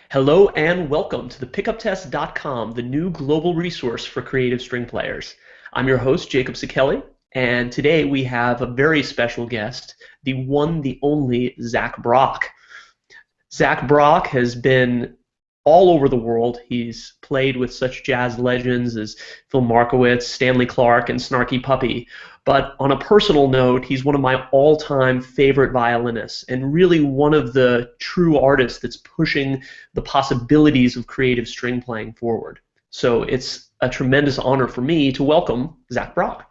Hello and welcome to the pickuptest.com, the new global resource for creative string players. I'm your host, Jacob Sekeli, and today we have a very special guest, the one, the only Zach Brock. Zach Brock has been all over the world. He's played with such jazz legends as Phil Markowitz, Stanley Clarke, and Snarky Puppy. But on a personal note, he's one of my all-time favorite violinists and really one of the true artists that's pushing the possibilities of creative string playing forward. So it's a tremendous honor for me to welcome Zach Brock.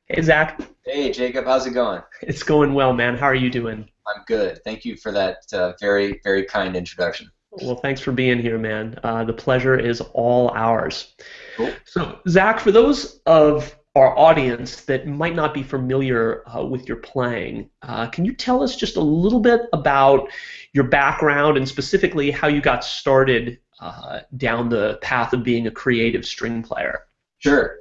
Hey, Zach. Hey Jacob, how's it going? It's going well, man. How are you doing? I'm good. Thank you for that very, very kind introduction. Well, thanks for being here, man. The pleasure is all ours. Cool. So, Zach, for those of our audience that might not be familiar with your playing, can you tell us just a little bit about your background and specifically how you got started down the path of being a creative string player? Sure.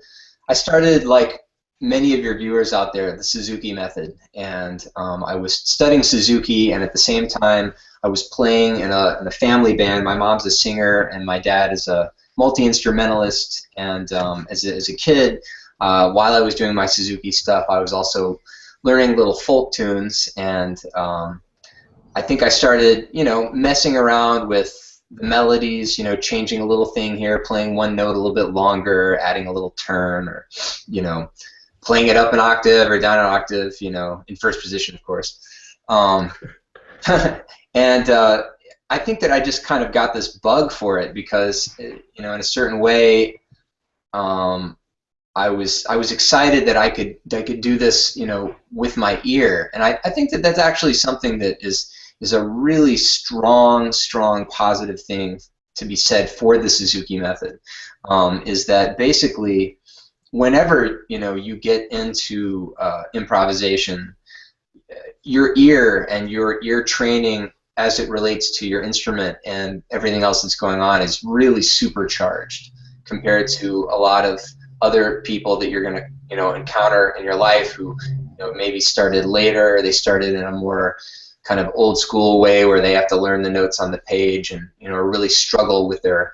I started, like many of your viewers out there, the Suzuki method, and I was studying Suzuki, and at the same time I was playing in a family band. My mom's a singer, and my dad is a multi-instrumentalist, and as a kid, while I was doing my Suzuki stuff, I was also learning little folk tunes, and I think I started, messing around with the melodies, changing a little thing here, playing one note a little bit longer, adding a little turn, or, playing it up an octave or down an octave, in first position, of course. And I think that I just kind of got this bug for it because, in a certain way, I was excited that I could do this, with my ear, and I think that that's actually something that is a really strong positive thing to be said for the Suzuki method. Is that basically whenever you get into improvisation, your ear and your ear training as it relates to your instrument and everything else that's going on is really supercharged compared to a lot of other people that you're going to encounter in your life who maybe started later. They started in a more kind of old school way where they have to learn the notes on the page and really struggle with their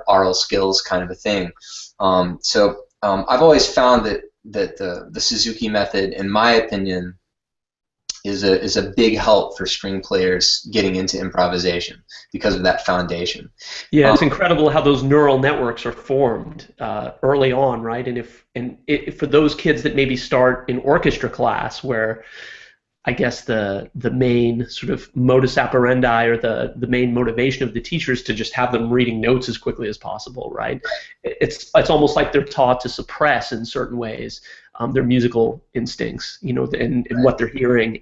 aural skills, kind of a thing. I've always found that the Suzuki method, in my opinion, is a big help for string players getting into improvisation because of that foundation. Yeah, it's incredible how those neural networks are formed early on, right? And if for those kids that maybe start in orchestra class, where I guess the main sort of modus operandi or the main motivation of the teachers to just have them reading notes as quickly as possible, right? It's almost like they're taught to suppress in certain ways their musical instincts, and what they're hearing,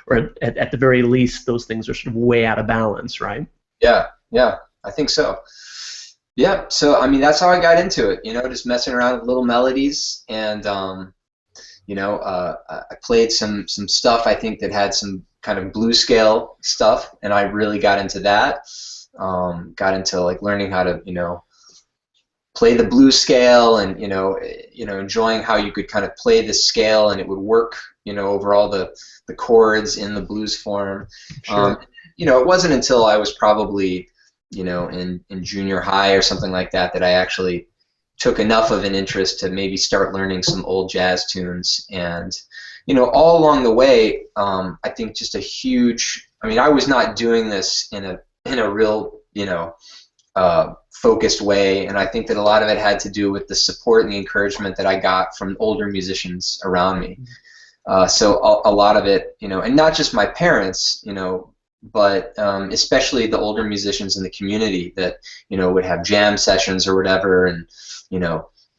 or at the very least, those things are sort of way out of balance, right? Yeah, I think so. Yeah, so I mean that's how I got into it, just messing around with little melodies, and I played some stuff I think that had some kind of blues scale stuff, and I really got into that. Got into like learning how to play the blues scale, and enjoying how you could kind of play this scale and it would work over all the chords in the blues form. Sure. It wasn't until I was probably in junior high or something like that that I actually took enough of an interest to maybe start learning some old jazz tunes. And all along the way, I think just a huge, I mean, I was not doing this in a real focused way, and I think that a lot of it had to do with the support and the encouragement that I got from older musicians around me. So a lot of it, and not just my parents, but especially the older musicians in the community that would have jam sessions or whatever, and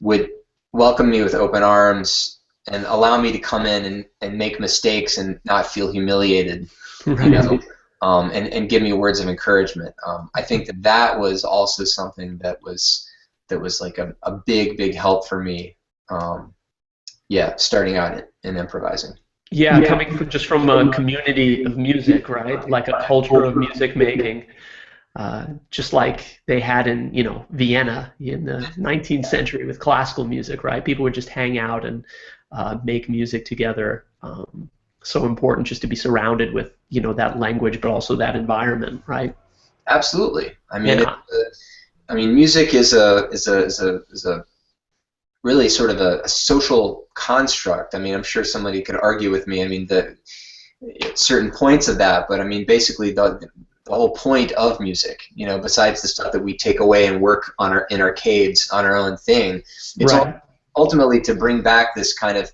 would welcome me with open arms and allow me to come in and make mistakes and not feel humiliated, Right. and give me words of encouragement. I think that was also something that was like a big help for me. Yeah, starting out in improvising. Yeah, coming from a community of music, right? Like a culture of music making, just like they had in, Vienna in the 19th century with classical music, right? People would just hang out and make music together. So important just to be surrounded with, that language, but also that environment, right? Absolutely. I mean, Yeah, music is a really sort of a social construct. I mean, I'm sure somebody could argue with me. I mean, the certain points of that, but I mean, basically the whole point of music, besides the stuff that we take away and work on in arcades on our own thing, it's all right. ultimately to bring back this kind of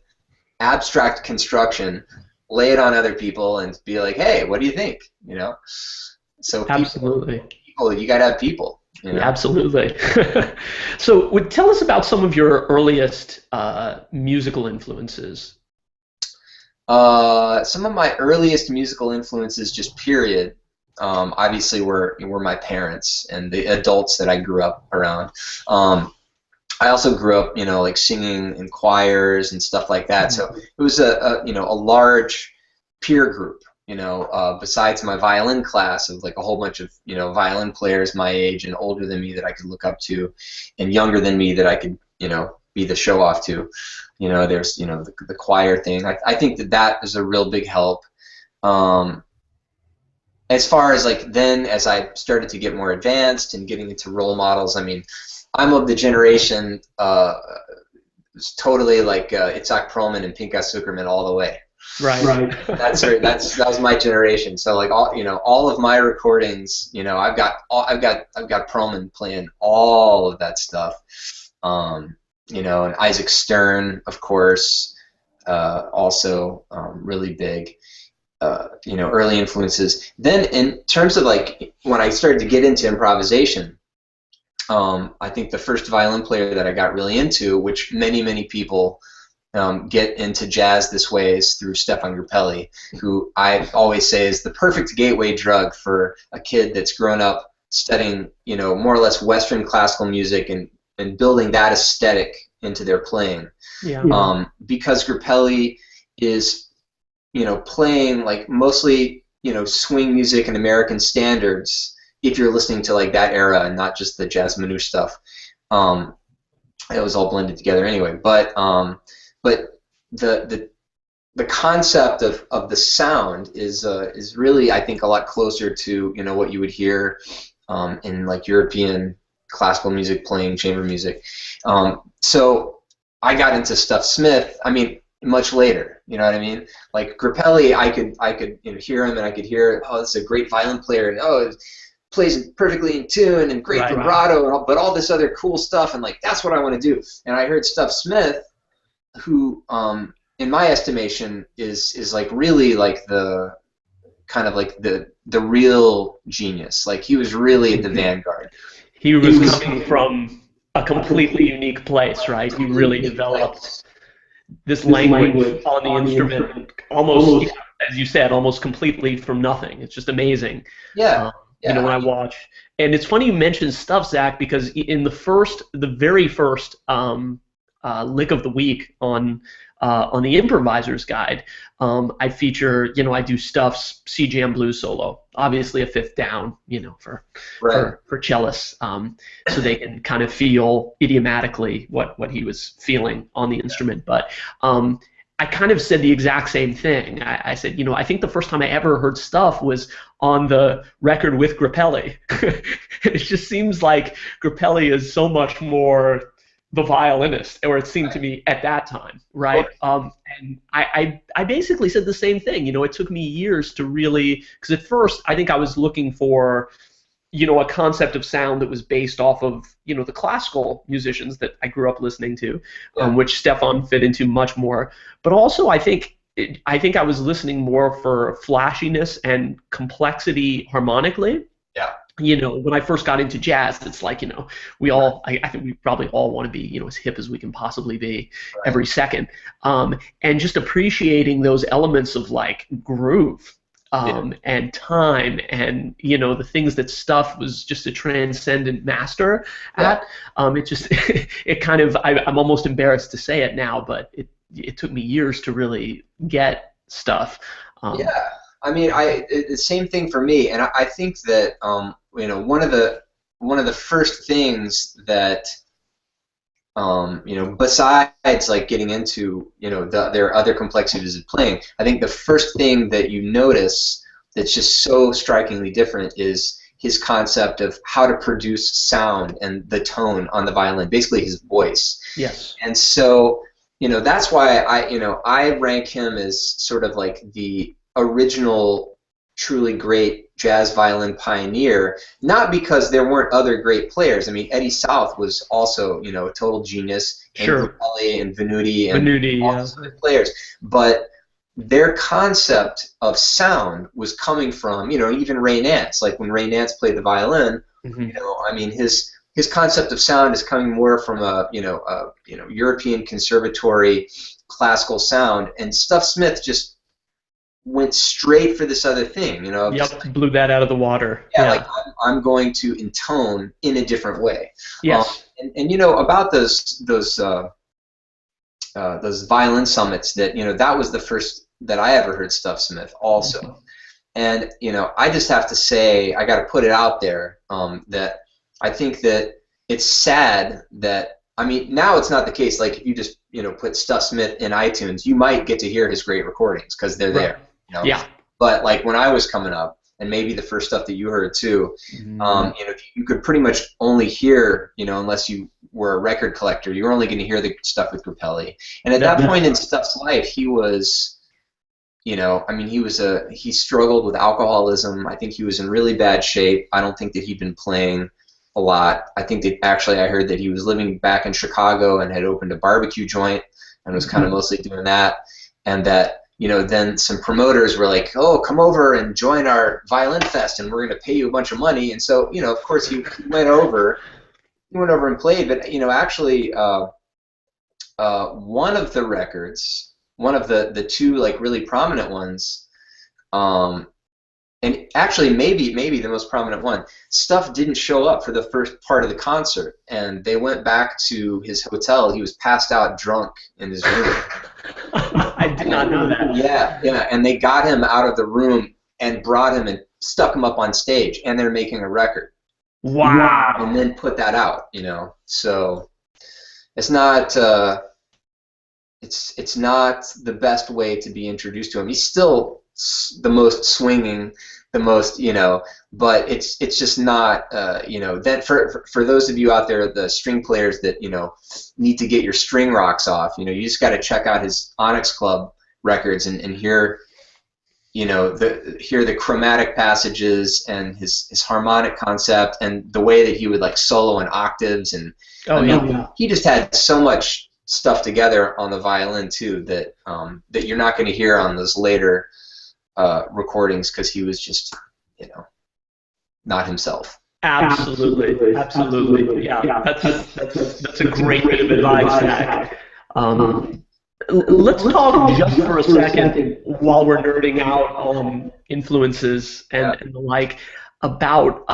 abstract construction, lay it on other people, and be like, hey, what do you think? So Absolutely. people, you gotta have people. Yeah, absolutely. So, tell us about some of your earliest musical influences. Some of my earliest musical influences, just period, obviously were my parents and the adults that I grew up around. I also grew up, like singing in choirs and stuff like that. So it was a large peer group, besides my violin class of like a whole bunch of, violin players my age and older than me that I could look up to, and younger than me that I could, be the show off to. There's, the choir thing. I think that is a real big help. Um, as far as like then, as I started to get more advanced and getting into role models, I mean, I'm of the generation, it's totally like Itzhak Perlman and Pinchas Zuckerman all the way. Right. Right. That was my generation. So like all of my recordings, I've got Perlman playing all of that stuff. And Isaac Stern, of course, also really big. Early influences. Then in terms of like when I started to get into improvisation, I think the first violin player that I got really into, which many people get into jazz this way, is through Stefan Grappelli, who I always say is the perfect gateway drug for a kid that's grown up studying, more or less Western classical music and building that aesthetic into their playing. Yeah. Because Grappelli is, playing like mostly, swing music and American standards, if you're listening to like that era and not just the jazz manouche stuff. It was all blended together anyway. But the concept of the sound is really, I think, a lot closer to what you would hear in like European classical music, playing chamber music. So I got into Stuff Smith. I mean, much later. You know what I mean? Like Grappelli, I could hear him and I could hear, oh, this is a great violin player, and oh, plays perfectly in tune and great vibrato, but all this other cool stuff, and like that's what I want to do. And I heard Stuff Smith, who, in my estimation, is like really like the kind of like the real genius. Like he was really at the vanguard. He was coming from a completely unique place, right? He really developed this language on the instrument, almost, yeah, as you said, almost completely from nothing. It's just amazing. Yeah. When I watch, and it's funny you mentioned Stuff, Zach, because in the very first lick of the week on the Improviser's Guide, I feature, I do Stuff's C Jam Blues solo, obviously a fifth down, for cellists, so they can kind of feel idiomatically what he was feeling on the instrument. But I kind of said the exact same thing. I said, I think the first time I ever heard Stuff was on the record with Grappelli. It just seems like Grappelli is so much more the violinist, or it seemed to me at that time, right? And I basically said the same thing. It took me years to really, because at first I think I was looking for, a concept of sound that was based off of, the classical musicians that I grew up listening to, which Stefan fit into much more. But also I think I was listening more for flashiness and complexity harmonically. Yeah. When I first got into jazz, it's like, I think we probably all want to be, as hip as we can possibly be every second. And just appreciating those elements of like groove and time and, the things that Stuff was just a transcendent master at. It just, it kind of, I'm almost embarrassed to say it now, but it took me years to really get Stuff. Yeah. I mean, the same thing for me, and I think that one of the first things that besides like getting into their other complexities of playing, I think the first thing that you notice that's just so strikingly different is his concept of how to produce sound and the tone on the violin, basically his voice. Yes. And so, that's why I rank him as sort of like the original, truly great jazz violin pioneer, not because there weren't other great players. I mean, Eddie South was also, a total genius, Sure. and Grappelli and Venuti and Venuti, all those other players. But their concept of sound was coming from, even Ray Nance. Like when Ray Nance played the violin, I mean, his concept of sound is coming more from a European conservatory classical sound, and Stuff Smith just went straight for this other thing, Yep, blew that out of the water. Yeah, like I'm going to intone in a different way. Yes. And about those violin summits, that that was the first that I ever heard Stuff Smith also. And I just have to say, I got to put it out there, that I think that it's sad that, I mean, now it's not the case. Like if you just put Stuff Smith in iTunes, you might get to hear his great recordings because they're there. Yeah. But like when I was coming up, and maybe the first stuff that you heard too, you could pretty much only hear, unless you were a record collector, you were only going to hear the stuff with Grappelli. And at that point in Stuff's life, he was, I mean, he struggled with alcoholism. I think he was in really bad shape. I don't think that he'd been playing a lot. I think that actually I heard that he was living back in Chicago and had opened a barbecue joint and was kind of mostly doing that, and that then some promoters were like, oh, come over and join our violin fest and we're going to pay you a bunch of money. And so, of course he went over and played. But, actually one of the records, one of the two like really prominent ones, and actually maybe the most prominent one, Stuff didn't show up for the first part of the concert, and they went back to his hotel. He was passed out drunk in his room. I did not know that. Yeah, and they got him out of the room and brought him and stuck him up on stage, and they're making a record. Wow. And then put that out, So it's not it's not the best way to be introduced to him. He's still the most swinging, the most, but it's just not, then for those of you out there, the string players that, need to get your string rocks off, you just got to check out his Onyx Club records and hear, hear the chromatic passages and his harmonic concept and the way that he would like solo in octaves. And he just had so much stuff together on the violin too that that you're not going to hear on those later recordings, because he was just, not himself. Absolutely. Yeah, that's a great bit of advice, Zach. Let's talk just for a second, while we're nerding out on influences and the like, about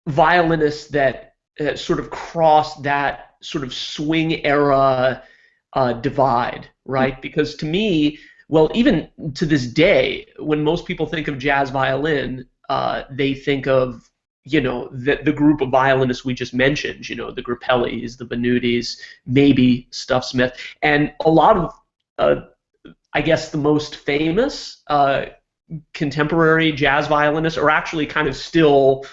violinists that sort of crossed that sort of swing era divide, right? Because to me, well, even to this day, when most people think of jazz violin, they think of, the group of violinists we just mentioned, the Grappellis, the Venutis, maybe Stuff Smith, and a lot of, I guess, the most famous contemporary jazz violinists are actually kind of still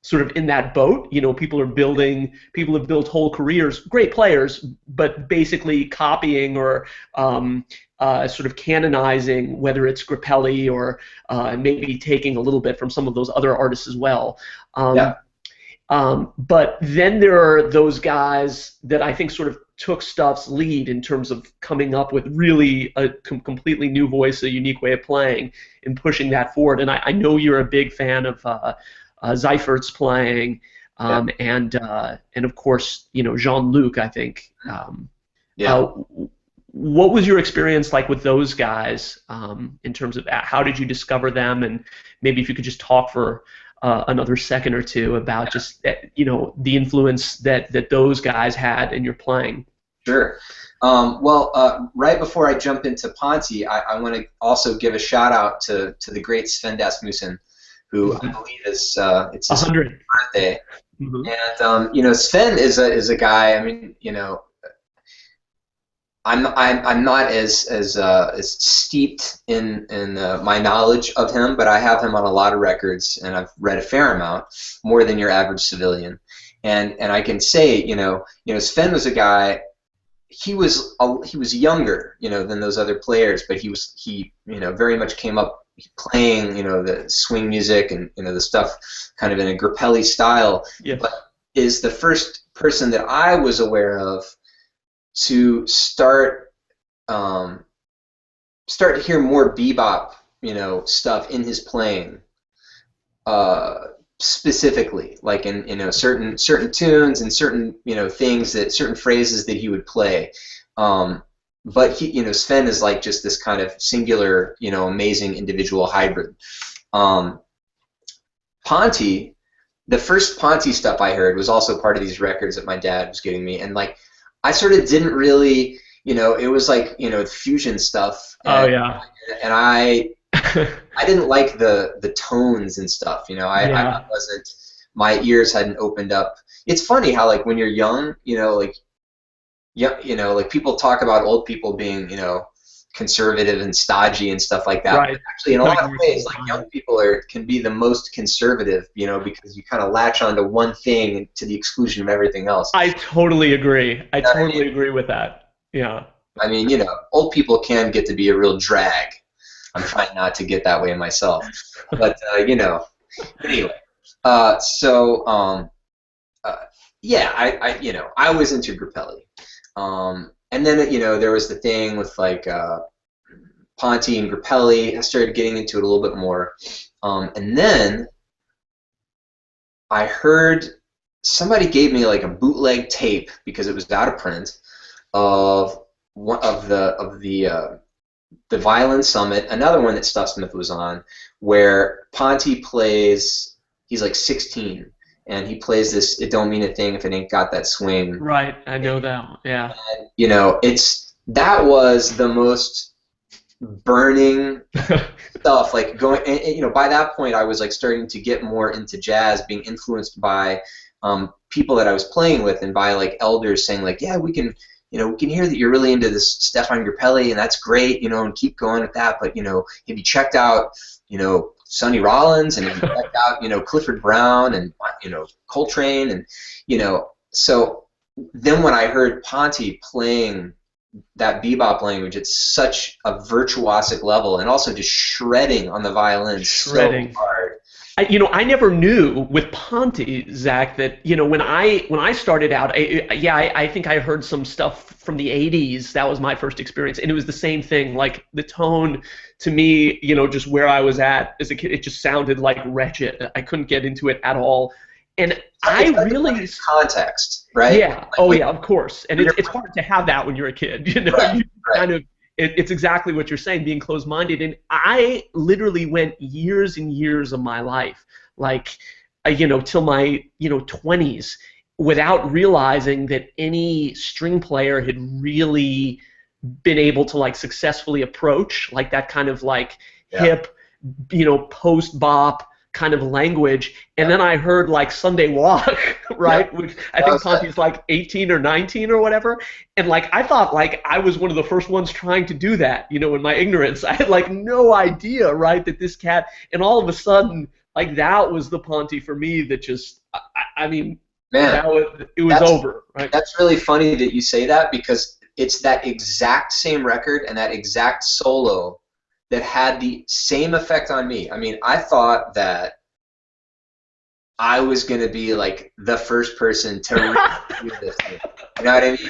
sort of in that boat. People have built whole careers, great players, but basically copying or sort of canonizing, whether it's Grappelli or maybe taking a little bit from some of those other artists as well. But then there are those guys that I think sort of took Stuff's lead in terms of coming up with really a completely new voice, a unique way of playing, and pushing that forward. And I know you're a big fan of Seifert's playing, and of course, Jean-Luc, I think. What was your experience like with those guys in terms of how did you discover them, and maybe if you could just talk for another second or two about just the influence that those guys had in your playing? Sure. Right before I jump into Ponte, I want to also give a shout out to the great Sven Den Newsome, who I believe is it's his 100th birthday. And Sven is a guy. I mean, I'm not as steeped in my knowledge of him, but I have him on a lot of records, and I've read a fair amount, more than your average civilian. And I can say, Sven was a guy. He was younger, than those other players, but he very much came up playing, the swing music and the stuff kind of in a Grappelli style. Yes. But is the first person that I was aware of to start to hear more bebop, stuff in his playing, specifically, like in certain tunes and certain certain phrases that he would play. But Sven is like just this kind of singular, amazing individual hybrid. Ponte, the first Ponte stuff I heard was also part of these records that my dad was getting me, and like I sort of didn't really, it was like, fusion stuff. Oh yeah. And I didn't like the tones and stuff. I wasn't, my ears hadn't opened up. It's funny how like when you're young, like people talk about old people being, conservative and stodgy and stuff like that. Right. But actually, in a lot of ways, like young people can be the most conservative, because you kind of latch onto one thing to the exclusion of everything else. I totally agree. I totally agree with that. Yeah. I mean, old people can get to be a real drag. I'm trying not to get that way myself, but anyway. Yeah, I was into Grappelli. And then, there was the thing with like Ponte and Grappelli. I started getting into it a little bit more. And then I heard somebody gave me like a bootleg tape because it was out of print of one of the Violin Summit, another one that Stuff Smith was on, where Ponte plays. He's like 16. And he plays this "It Don't Mean a Thing If It Ain't Got That Swing." Right, I know that one. Yeah. And, that was the most burning stuff. Like going, and, by that point, I was like starting to get more into jazz, being influenced by people that I was playing with, and by like elders saying like, "Yeah, we can hear that you're really into this Stefan Grappelli, and that's great, and keep going with that. But have you checked out, Sonny Rollins, and have you checked out, Clifford Brown, and Coltrane, and so then when I heard Ponte playing that bebop language at such a virtuosic level, and also just shredding on the violin so hard. I never knew with Ponte, Zach, that when I started out, I think I heard some stuff from the '80s. That was my first experience, and it was the same thing. Like the tone, to me, just where I was at as a kid, it just sounded like wretched. I couldn't get into it at all, and I really context, right? Yeah. Yeah, of course. And it's hard to have that when you're a kid. Right, you kind of. It's exactly what you're saying, being closed-minded. And I literally went years and years of my life, like, till my, 20s, without realizing that any string player had really been able to, like, successfully approach, like, that kind of, like, hip, post-bop kind of language. And then I heard, like, Sunday Walk, right? Yeah. Which I think Ponte's like 18 or 19 or whatever. And, like, I thought, like, I was one of the first ones trying to do that, in my ignorance. I had, like, no idea, right, that this cat, and all of a sudden, like, that was the Ponte for me that just, I mean, man, it was over, right? That's really funny that you say that, because it's that exact same record and that exact solo that had the same effect on me. I mean, I thought that I was going to be like the first person to do this thing. You know what I mean?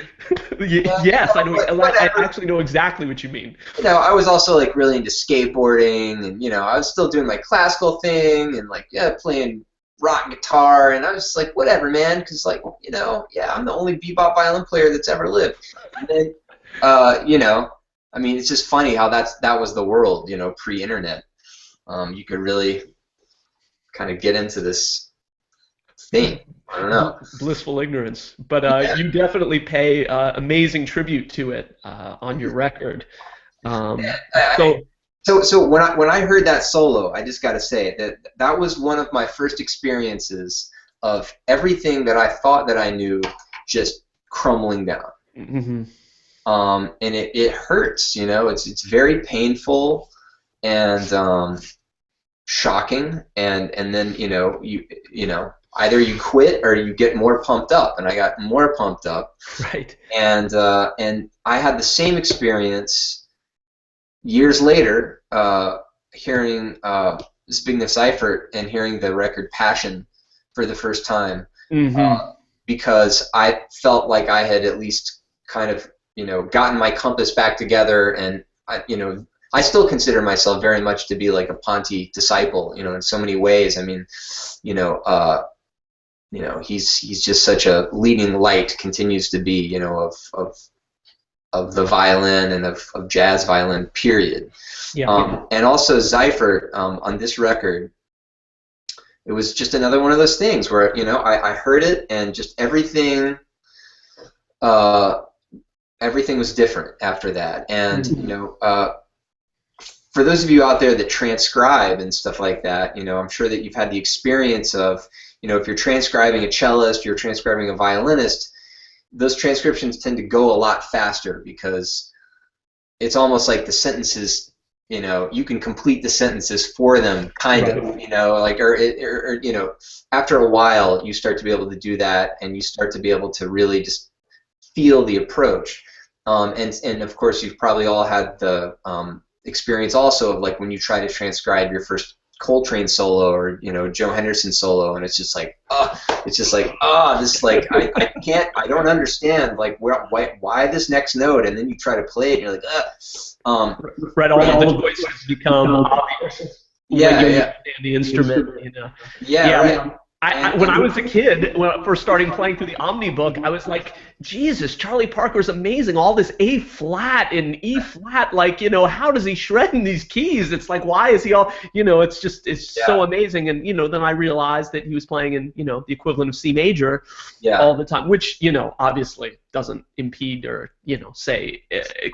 Yes, I know. I actually know exactly what you mean. I was also like really into skateboarding, and I was still doing my classical thing, and like playing rock guitar, and I was just like, whatever, man, because like I'm the only bebop violin player that's ever lived. And then I mean, it's just funny how that was the world, pre-internet. You could really kind of get into this thing. I don't know. Blissful ignorance. But you definitely pay amazing tribute to it on your record. So when I heard that solo, I just got to say that was one of my first experiences of everything that I thought that I knew just crumbling down. Mm-hmm. and it hurts. You know, it's very painful and shocking, and then you know either you quit or you get more pumped up, and I got more pumped up. Right. And I had the same experience years later, hearing Zbigniew Seifert and hearing the record Passion for the first time, because I felt like I had at least kind of gotten my compass back together, and I still consider myself very much to be like a Ponti disciple, in so many ways. I mean, he's just such a leading light, continues to be, of the violin and of jazz violin, period. Yeah. And also Seifert, on this record, it was just another one of those things where, I heard it, and just everything was different after that. And, for those of you out there that transcribe and stuff like that, I'm sure that you've had the experience of, if you're transcribing a cellist, you're transcribing a violinist, those transcriptions tend to go a lot faster, because it's almost like the sentences, you can complete the sentences for them, kind of, like, or after a while you start to be able to do that, and you start to be able to really just feel the approach. And of course, you've probably all had the experience also of, like, when you try to transcribe your first Coltrane solo, or Joe Henderson solo, and it's just like, this, like, I don't understand, like, why this next note, and then you try to play it, and you're like, right, all the voices become obvious. Yeah, when you yeah. understand the instrument, Yeah, right. When I was a kid, when I first starting playing through the Omnibook, I was like, Jesus, Charlie Parker's amazing. All this A flat and E flat, like, how does he shred in these keys? It's like, why is he all, it's so amazing. And, then I realized that he was playing in, the equivalent of C major all the time, which, obviously doesn't impede or,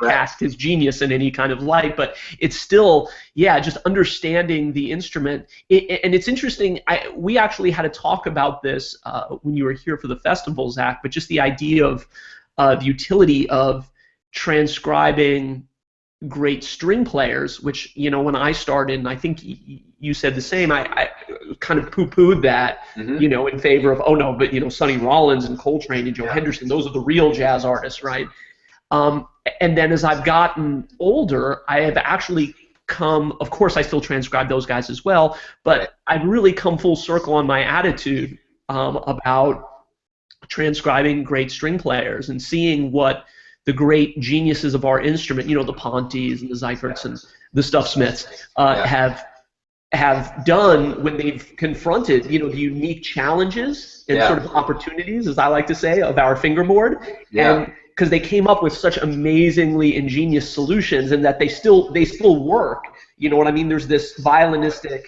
cast his genius in any kind of light, but it's still, just understanding the instrument. And it's interesting, we actually had to talk about this when you were here for the festival, Zach, but just the idea of the utility of transcribing great string players, which, when I started, and I think you said the same, I kind of poo-pooed that, in favor of, oh no, but, Sonny Rollins and Coltrane and Joe Henderson, those are the real jazz artists, right? And then as I've gotten older, I have actually come, of course I still transcribe those guys as well, but I've really come full circle on my attitude about transcribing great string players and seeing what the great geniuses of our instrument, the Pontis and the Seiferts and the Stuff Smiths have done when they've confronted, the unique challenges and sort of opportunities, as I like to say, of our fingerboard. And because they came up with such amazingly ingenious solutions, and that they still work. You know what I mean? There's this violinistic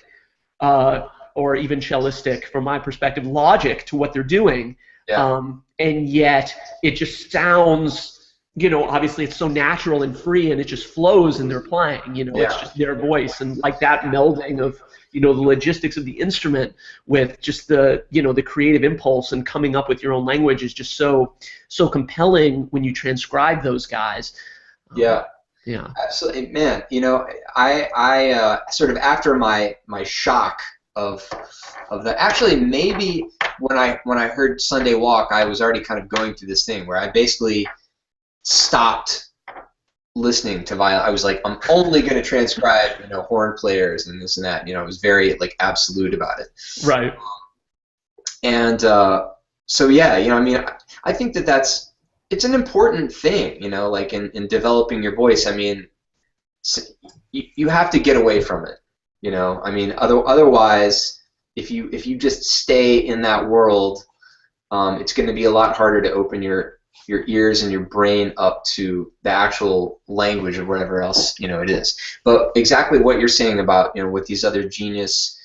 or even cellistic, from my perspective, logic to what they're doing. And yet it just sounds, obviously it's so natural and free, and it just flows in their playing. It's just their voice, and like that melding of, the logistics of the instrument with just the, the creative impulse and coming up with your own language is just so compelling when you transcribe those guys. Yeah, absolutely, man. I sort of, after my shock of the, actually, maybe when I heard Sunday Walk, I was already kind of going through this thing where I basically stopped listening to violin. I was like, I'm only going to transcribe, horn players and this and that. I was very, like, absolute about it. Right. And so I mean, I think that it's an important thing, like in developing your voice. I mean, you have to get away from it. I mean, otherwise, if you just stay in that world, it's going to be a lot harder to open your ears and your brain up to the actual language of whatever else it is. But exactly what you're saying about what these other genius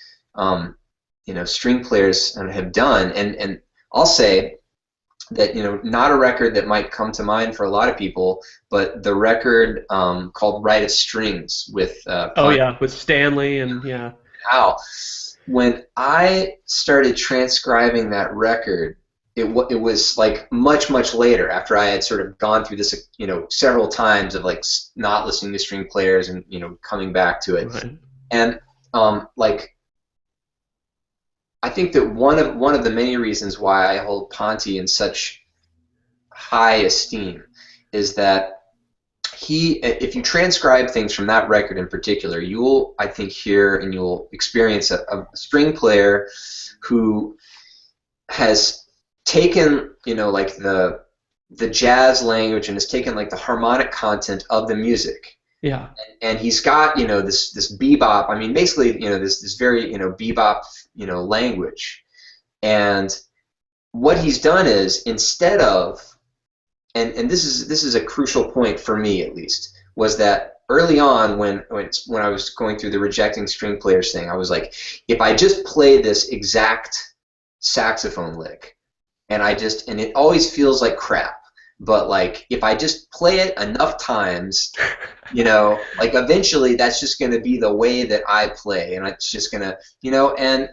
string players have done, and I'll say that not a record that might come to mind for a lot of people, but the record called Rite of Strings with with Stanley and How when I started transcribing that record, it was like much later, after I had sort of gone through this, several times of like not listening to string players and coming back to it. Right. And like, I think that one of the many reasons why I hold Ponty in such high esteem is that if you transcribe things from that record in particular, you will, I think, hear and you'll experience a string player who has taken, like the jazz language, and has taken like the harmonic content of the music. Yeah. And he's got, this bebop. I mean, basically, this very, bebop, language. And what he's done is, instead of, and this is a crucial point for me, at least, was that early on when I was going through the rejecting string players thing, I was like, if I just play this exact saxophone lick, and it always feels like crap, but like if I just play it enough times, like eventually that's just going to be the way that I play, and it's just going to, and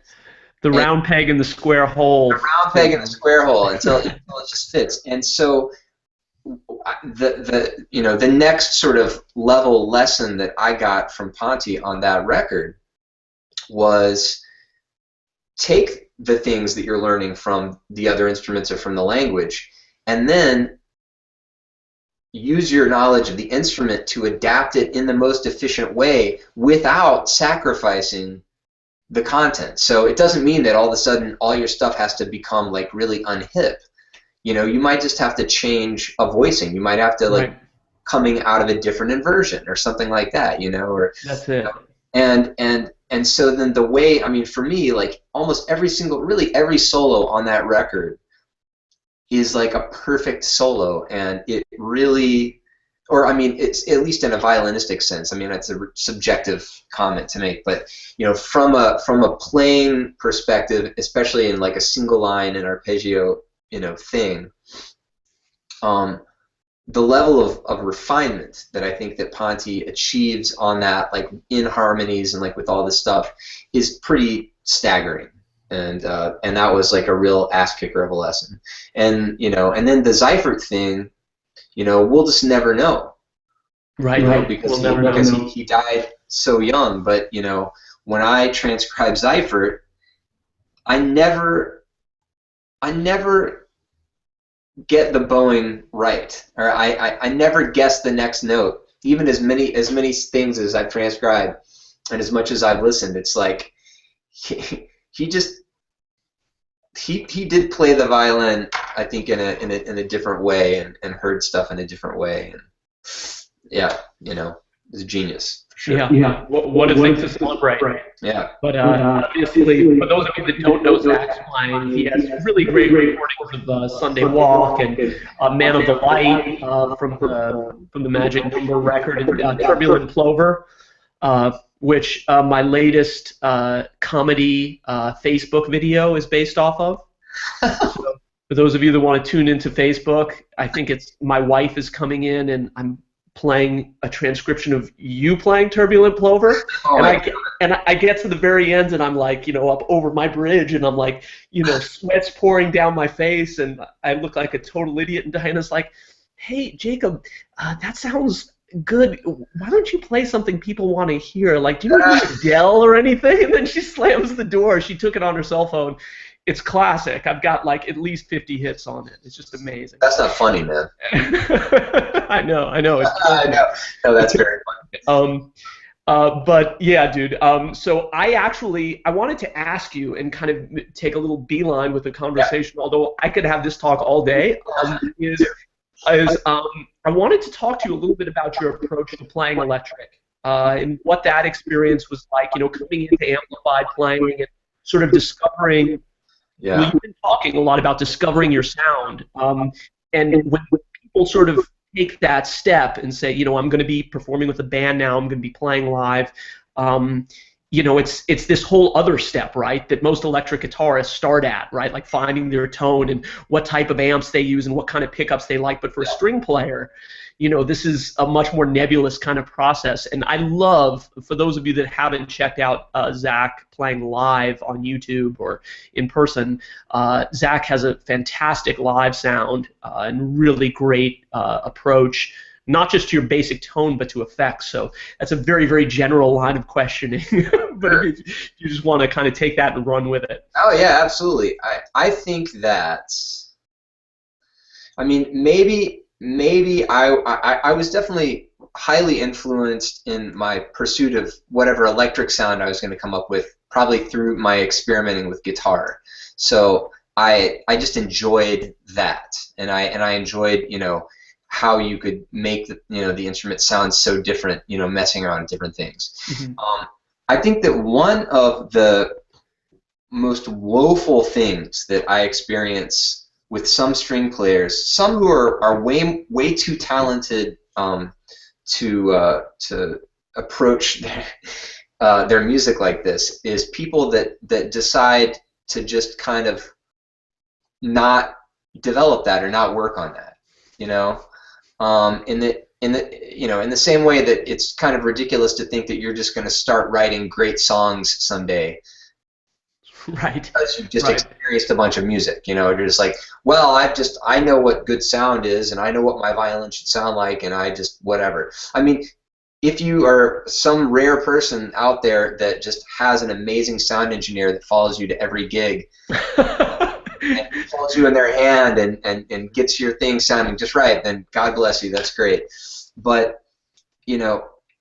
the round peg in the square hole. The round peg in the square hole until it just fits. And so the next sort of level lesson that I got from Ponty on that record was, take the things that you're learning from the other instruments or from the language, and then use your knowledge of the instrument to adapt it in the most efficient way without sacrificing the content. So it doesn't mean that all of a sudden all your stuff has to become like really unhip. You might just have to change a voicing. You might have to like coming out of a different inversion or something like that, or that's it. And so then the way, I mean, for me, like almost every solo on that record is like a perfect solo, and it really, or I mean, it's at least in a violinistic sense. I mean, that's a subjective comment to make, but from a playing perspective, especially in like a single line and arpeggio, thing, the level of refinement that I think that Ponty achieves on that, like in harmonies and like with all this stuff, is pretty staggering. And that was like a real ass kicker of a lesson. And and then the Seifert thing, we'll just never know, right? Because he died so young. But when I transcribe Seifert, I never get the bowing right, or I never guess the next note, even as many things as I've transcribed and as much as I've listened. It's like he did play the violin, I think, in a different way, and heard stuff in a different way, and yeah, he's a genius. Sure. Yeah. What a thing to celebrate. Yeah. But obviously, for those of you that don't know Zach's playing, he has really great recordings of Sunday Walk and Man of the Light from the Magic Number record, and Turbulent Plover, which my latest comedy Facebook video is based off of. So for those of you that want to tune into Facebook, I think it's My Wife is Coming In, and I'm playing a transcription of you playing Turbulent Plover, and I get to the very end, and I'm like, up over my bridge, and I'm like, sweat's pouring down my face, and I look like a total idiot, and Diana's like, hey, Jacob, that sounds good. Why don't you play something people want to hear? Like, do you need Adele or anything? And then she slams the door. She took it on her cell phone. It's classic. I've got like at least 50 hits on it. It's just amazing. That's not funny, man. I know. I know. No, that's very funny. But yeah, dude. So I wanted to ask you and kind of take a little beeline with the conversation. Although I could have this talk all day. I wanted to talk to you a little bit about your approach to playing electric, and what that experience was like. Coming into amplified playing and sort of discovering. Yeah. You've been talking a lot about discovering your sound, and when people sort of take that step and say, I'm going to be performing with a band now, I'm going to be playing live, it's this whole other step, right, that most electric guitarists start at, right, like finding their tone and what type of amps they use and what kind of pickups they like. But for a string player, this is a much more nebulous kind of process. And I love, for those of you that haven't checked out Zach playing live on YouTube or in person, Zach has a fantastic live sound and really great approach, not just to your basic tone, but to effects. So that's a very, very general line of questioning. But if you just want to kind of take that and run with it. Oh, yeah, absolutely. I think that, I mean, maybe I was definitely highly influenced in my pursuit of whatever electric sound I was going to come up with, probably through my experimenting with guitar. So I just enjoyed that, and I enjoyed, how you could make the instrument sound so different, messing around with different things. Mm-hmm. I think that one of the most woeful things that I experience with some string players, some who are way too talented to approach their music like this, is people that decide to just kind of not develop that or not work on that, in the same way that it's kind of ridiculous to think that you're just going to start writing great songs someday. Right. Because you've just experienced a bunch of music, you're just like, well, I know what good sound is, and I know what my violin should sound like, and I just whatever. I mean, if you are some rare person out there that just has an amazing sound engineer that follows you to every gig, and holds you in their hand and gets your thing sounding just right, then God bless you, that's great. But,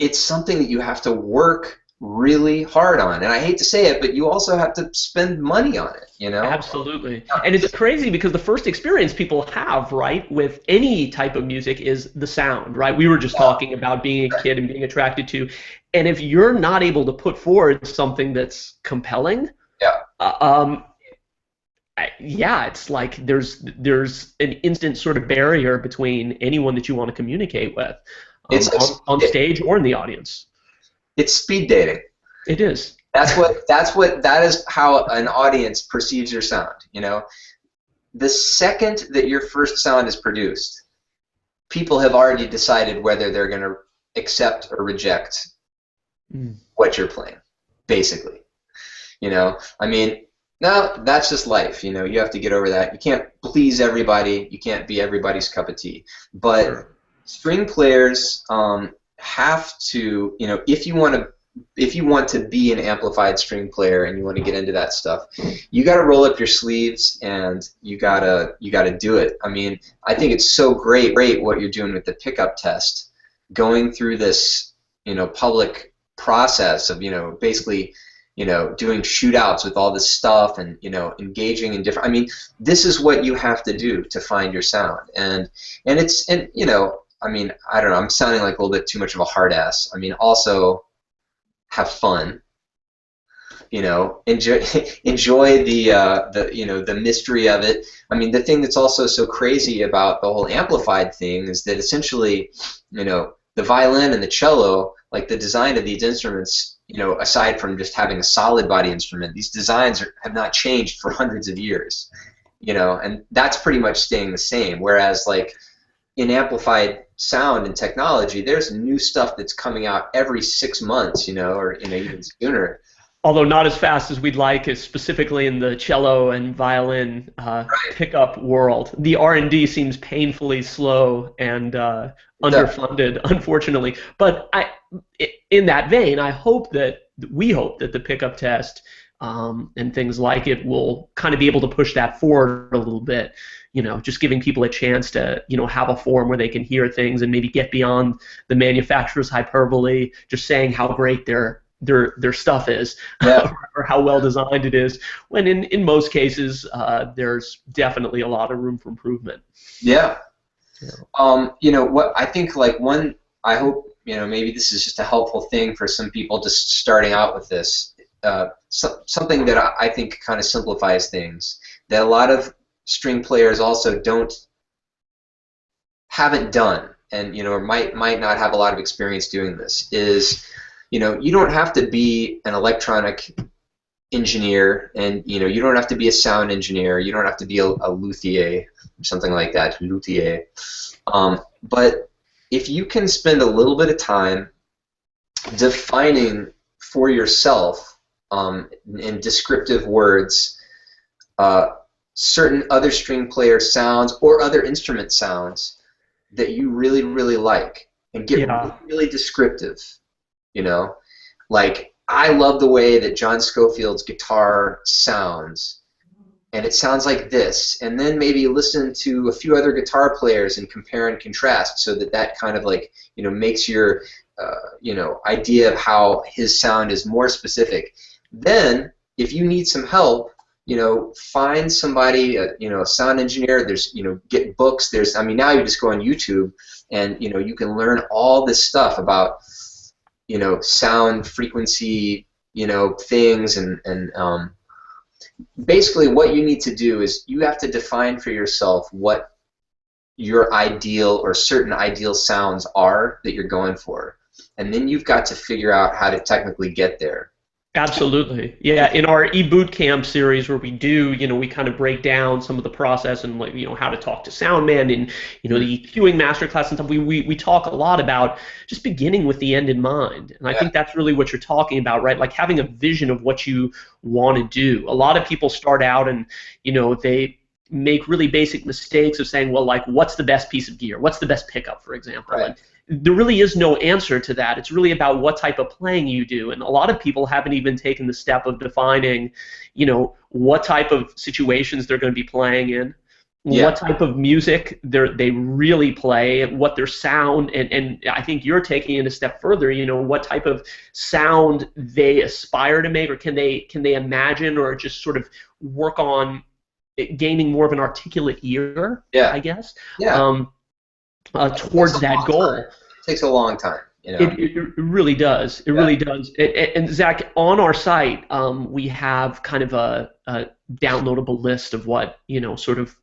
it's something that you have to work really hard on. And I hate to say it, but you also have to spend money on it, Absolutely. And it's crazy because the first experience people have, right, with any type of music is the sound, right? We were just talking about being a kid and being attracted to. And if you're not able to put forward something that's compelling, it's like there's an instant sort of barrier between anyone that you want to communicate with, on stage or in the audience. It's speed dating. It is. That is how an audience perceives your sound. The second that your first sound is produced, people have already decided whether they're going to accept or reject what you're playing. Basically, I mean. No, that's just life. You have to get over that. You can't please everybody. You can't be everybody's cup of tea. But string players have to, if you want to be an amplified string player and you want to get into that stuff, you got to roll up your sleeves and you gotta do it. I mean, I think it's so great what you're doing with the pickup test, going through this, public process of, basically, doing shootouts with all this stuff and, engaging in different, I mean, this is what you have to do to find your sound. And I mean, I don't know, I'm sounding like a little bit too much of a hard ass. I mean, also have fun, enjoy the mystery of it. I mean, the thing that's also so crazy about the whole amplified thing is that essentially, the violin and the cello, like the design of these instruments, aside from just having a solid body instrument, these designs have not changed for hundreds of years, and that's pretty much staying the same. Whereas, like, in amplified sound and technology, there's new stuff that's coming out every 6 months, or even sooner. Although not as fast as we'd like, is specifically in the cello and violin pickup world. The R&D seems painfully slow and underfunded, unfortunately. But in that vein, we hope that the pickup test and things like it will kind of be able to push that forward a little bit. Just giving people a chance to, have a forum where they can hear things and maybe get beyond the manufacturer's hyperbole, just saying how great their stuff is, or how well designed it is, when in most cases there's definitely a lot of room for improvement. Yeah. What I think, like, I hope, maybe this is just a helpful thing for some people just starting out with this, something that I think kind of simplifies things, that a lot of string players also haven't done, and or might not have a lot of experience doing this, is you don't have to be an electronic engineer, and you don't have to be a sound engineer. You don't have to be a luthier or something like that, luthier. But if you can spend a little bit of time defining for yourself in descriptive words certain other string player sounds or other instrument sounds that you really, really like, and get really, really descriptive, like, I love the way that John Scofield's guitar sounds, and it sounds like this, and then maybe listen to a few other guitar players and compare and contrast, so that kind of like, makes your idea of how his sound is more specific. Then, if you need some help, find somebody, a sound engineer. There's, get books. There's, now you just go on YouTube, and you can learn all this stuff about, sound frequency, things, and basically what you need to do is you have to define for yourself what your ideal or certain ideal sounds are that you're going for, and then you've got to figure out how to technically get there. Absolutely. Yeah, in our e-boot camp series where we do, we kind of break down some of the process and, like, how to talk to sound man, and, the EQing masterclass and stuff, we talk a lot about just beginning with the end in mind. And I think that's really what you're talking about, right? Like having a vision of what you want to do. A lot of people start out and, they make really basic mistakes of saying, well, like, what's the best piece of gear? What's the best pickup, for example? Right. And there really is no answer to that. It's really about what type of playing you do. And a lot of people haven't even taken the step of defining, what type of situations they're going to be playing in, what type of music they really play, what their sound, and I think you're taking it a step further, what type of sound they aspire to make, or can they imagine, or just sort of work on gaining more of an articulate ear, I guess, towards that goal. It takes a long time. It really does. It really does. And Zach, on our site, we have kind of a downloadable list of what, sort of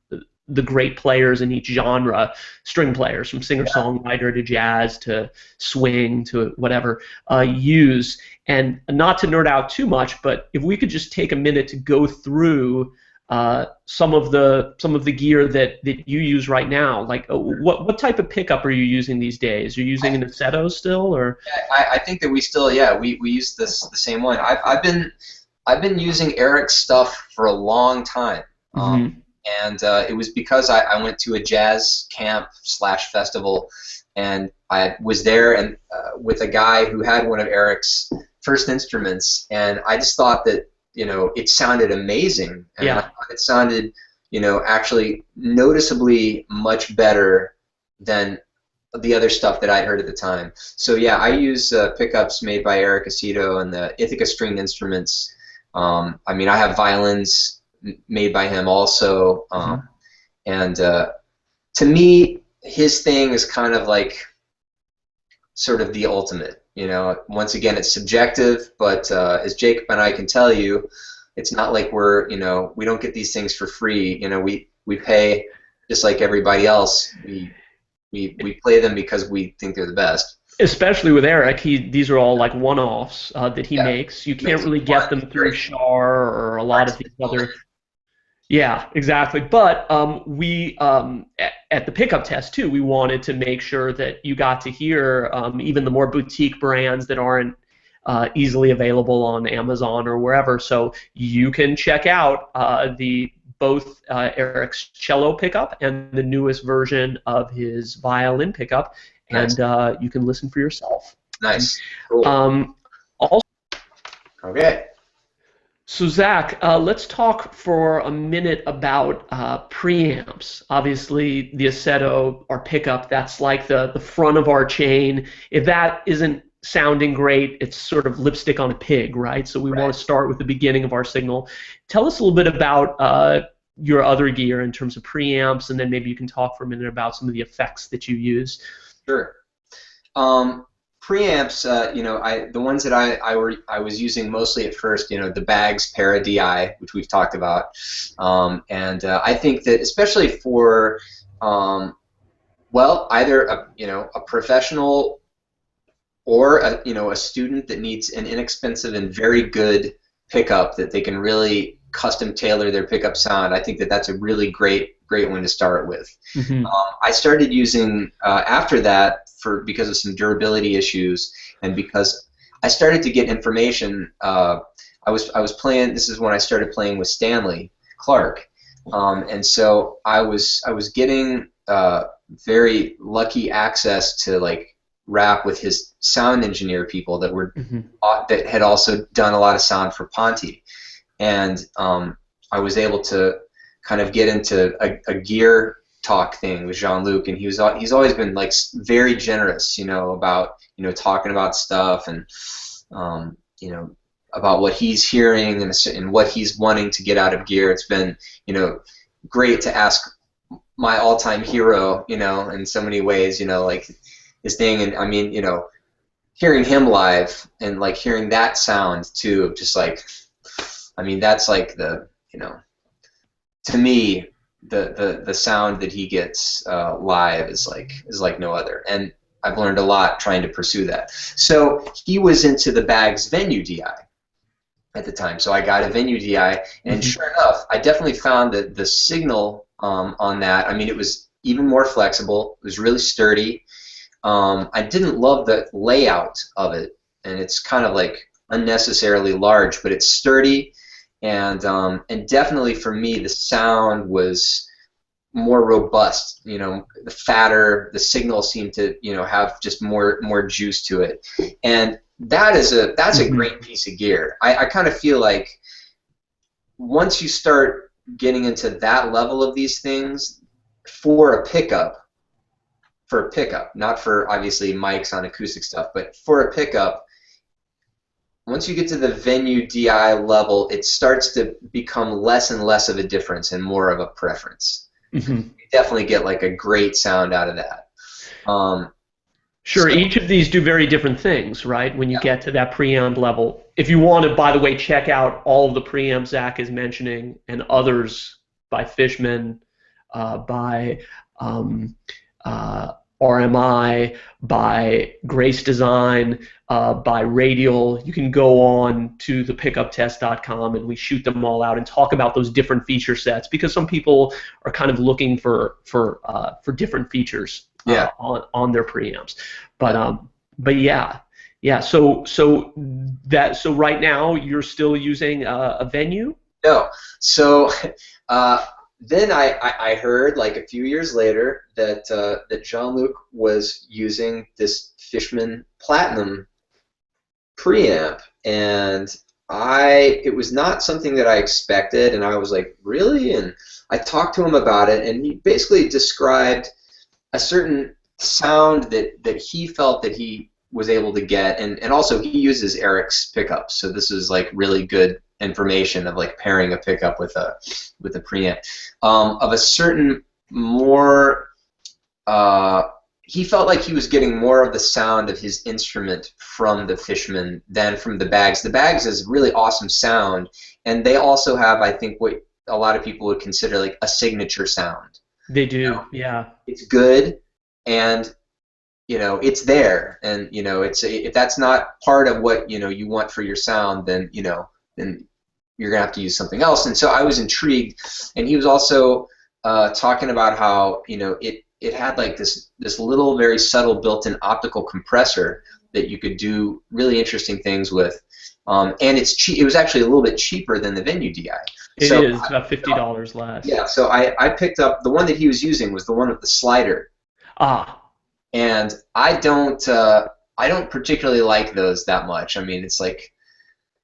the great players in each genre, string players, from singer-songwriter to jazz to swing to whatever, use. And not to nerd out too much, but if we could just take a minute to go through some of the gear that you use right now, like what type of pickup are you using these days? Are you using an Aceto still, or? I think that we still, we use the same one. I've been using Eric's stuff for a long time, and it was because I went to a jazz camp / festival, and I was there and with a guy who had one of Eric's first instruments, and I just thought that, it sounded amazing, and I thought it sounded, actually noticeably much better than the other stuff that I'd heard at the time. So I use pickups made by Eric Aceto and the Ithaca stringed instruments. I have violins made by him also, and to me, his thing is kind of like sort of the ultimate. Once again, it's subjective, but as Jacob and I can tell you, it's not like we're, we don't get these things for free. We pay just like everybody else. We play them because we think they're the best. Especially with Eric, these are all like one-offs that he makes. You can't really get them through Shar or a lot of these other. Yeah, exactly. But we, at the pickup test too, we wanted to make sure that you got to hear even the more boutique brands that aren't easily available on Amazon or wherever. So you can check out both Eric's cello pickup and the newest version of his violin pickup, and you can listen for yourself. Nice. Cool. Also, okay. So Zach, let's talk for a minute about preamps. Obviously, the Aceto, our pickup, that's like the front of our chain. If that isn't sounding great, it's sort of lipstick on a pig, right? So we want to start with the beginning of our signal. Tell us a little bit about your other gear in terms of preamps, and then maybe you can talk for a minute about some of the effects that you use. Sure. Preamps, the ones that I was using mostly at first, the Bags Para DI, which we've talked about, and I think that especially for, either a professional or a student that needs an inexpensive and very good pickup that they can really custom tailor their pickup sound, I think that that's a really great one to start with. Mm-hmm. I started using after that because of some durability issues, and because I started to get information. I was playing. This is when I started playing with Stanley Clark, and so I was getting very lucky access to like rap with his sound engineer people that were that had also done a lot of sound for Ponte, and I was able to kind of get into a gear talk thing with Jean-Luc, and he's always been like very generous, about talking about stuff and about what he's hearing and what he's wanting to get out of gear. It's been great to ask my all-time hero, in so many ways, like his thing, and I mean, hearing him live and like hearing that sound too, of just like, I mean, that's like the, to me, the sound that he gets live is like no other, and I've learned a lot trying to pursue that. So he was into the Bags Venue DI at the time, so I got a Venue DI, and sure enough, I definitely found that the signal on that, I mean, it was even more flexible. It was really sturdy. I didn't love the layout of it, and it's kind of like unnecessarily large, but it's sturdy, and definitely for me the sound was more robust. The fatter, the signal seemed to have just more juice to it, and that's a great piece of gear. I kind of feel like once you start getting into that level of these things for a pickup, not for obviously mics on acoustic stuff, but for a pickup, once you get to the Venue DI level, it starts to become less and less of a difference and more of a preference. You definitely get like a great sound out of that. Sure, each of these do very different things, right? When you get to that preamp level. If you want to, by the way, check out all of the preamps Zach is mentioning and others by Fishman, by RMI, by Grace Design, by Radial. You can go on to thepickuptest.com and we shoot them all out and talk about those different feature sets, because some people are kind of looking for different features on their preamps. But yeah. So right now you're still using a Venue? No. So then I heard like a few years later that Jean-Luc was using this Fishman Platinum preamp, and it was not something that I expected, and I was like, really? And I talked to him about it, and he basically described a certain sound that he felt that he was able to get, and also he uses Eric's pickups, so this is like really good information of like pairing a pickup with a preamp of a certain more. He felt like he was getting more of the sound of his instrument from the Fishman than from the Bags. The Bags is really awesome sound, and they also have, I think, what a lot of people would consider like a signature sound. They do, yeah. It's good, and it's there, and it's if that's not part of what you want for your sound, then then you're gonna have to use something else. And so I was intrigued, and he was also talking about how it had like this little very subtle built-in optical compressor that you could do really interesting things with, and it's cheap. It was actually a little bit cheaper than the Venue DI. It is about $50 less. Yeah, so I picked up the one that he was using was the one with the slider. And I don't particularly like those that much. I mean, it's like,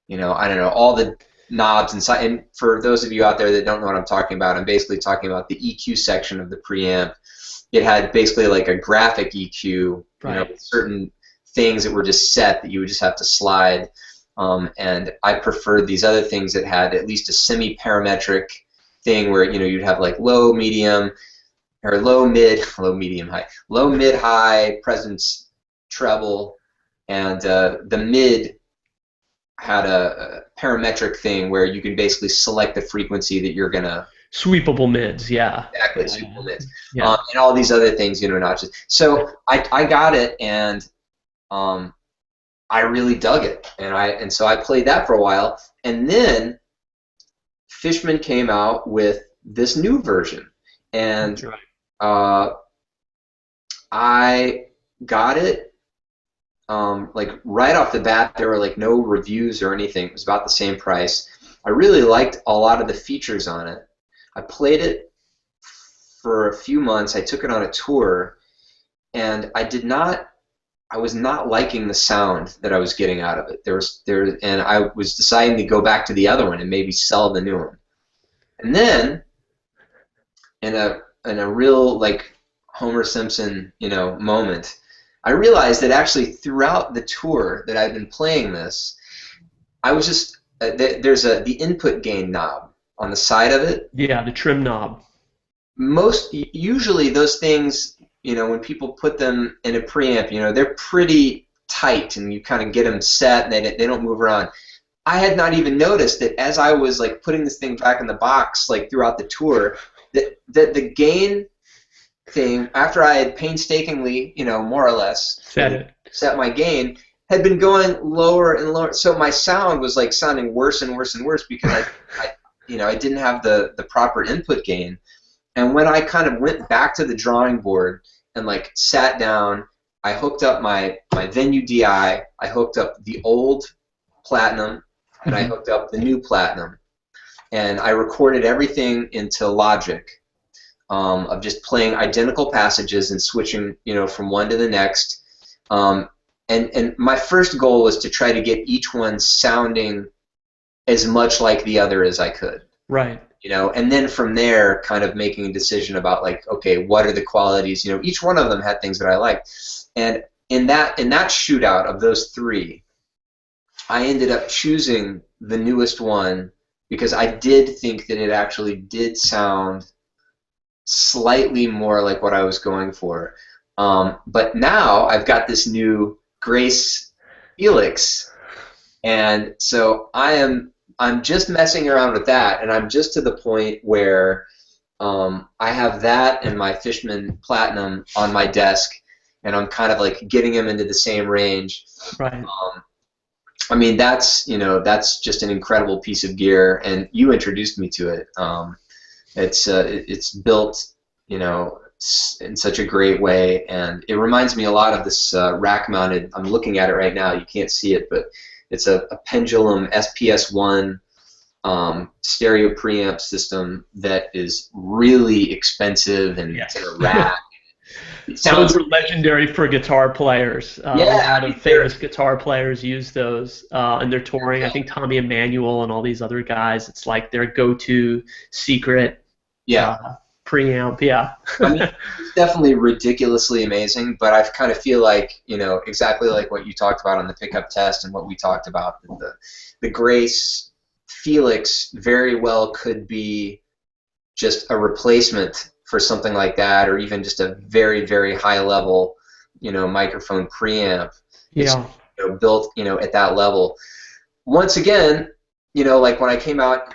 I don't know, all the knobs inside. And for those of you out there that don't know what I'm talking about, I'm basically talking about the EQ section of the preamp. It had basically like a graphic EQ, with certain things that were just set that you would just have to slide. And I preferred these other things that had at least a semi-parametric thing where you'd have like low, medium, or low, medium, high, low, mid, high, presence, treble, and the mid had a parametric thing where you can basically select the frequency that you're gonna. Sweepable mids, yeah. Exactly, sweepable mids, and all these other things, notches. So I got it, and I really dug it, and so I played that for a while, and then Fishman came out with this new version, and That's right. I got it. Like right off the bat, there were like no reviews or anything. It was about the same price. I really liked a lot of the features on it. I played it for a few months. I took it on a tour, and I was not liking the sound that I was getting out of it. And I was deciding to go back to the other one and maybe sell the new one. And then, in a real like Homer Simpson, moment, I realized that actually throughout the tour that I've been playing this, I was just there's the input gain knob on the side of it. Yeah, the trim knob. Usually those things, when people put them in a preamp, they're pretty tight, and you kind of get them set, and they don't move around. I had not even noticed that as I was like putting this thing back in the box, like throughout the tour, that the gain thing, after I had painstakingly, more or less set my gain, had been going lower and lower. So my sound was like sounding worse and worse and worse because I didn't have the proper input gain. And when I kind of went back to the drawing board and like sat down, I hooked up my Venue DI, I hooked up the old Platinum, and I hooked up the new Platinum, and I recorded everything into Logic, of just playing identical passages and switching, from one to the next. And my first goal was to try to get each one sounding as much like the other as I could. Right. And then from there, kind of making a decision about like, okay, what are the qualities? Each one of them had things that I liked, and in that shootout of those three, I ended up choosing the newest one because I did think that it actually did sound slightly more like what I was going for. But now I've got this new Grace Helix, and so I'm just messing around with that, and I'm just to the point where I have that and my Fishman Platinum on my desk, and I'm kind of like getting them into the same range. Right. I mean, that's just an incredible piece of gear, and you introduced me to it. It's built, in such a great way, and it reminds me a lot of this rack-mounted. I'm looking at it right now. You can't see it, but it's a pendulum SPS1 stereo preamp system that is really expensive, and it's in a rack. Those are legendary for guitar players. A lot of famous guitar players use those in their touring. I think Tommy Emmanuel and all these other guys, it's like their go-to secret preamp. Yeah. I mean, it's definitely ridiculously amazing, but I kind of feel like, exactly like what you talked about on the pickup test and what we talked about, the Grace Felix very well could be just a replacement for something like that, or even just a very, very high level, microphone preamp. Yeah. It's, built, at that level. Once again, like when I came out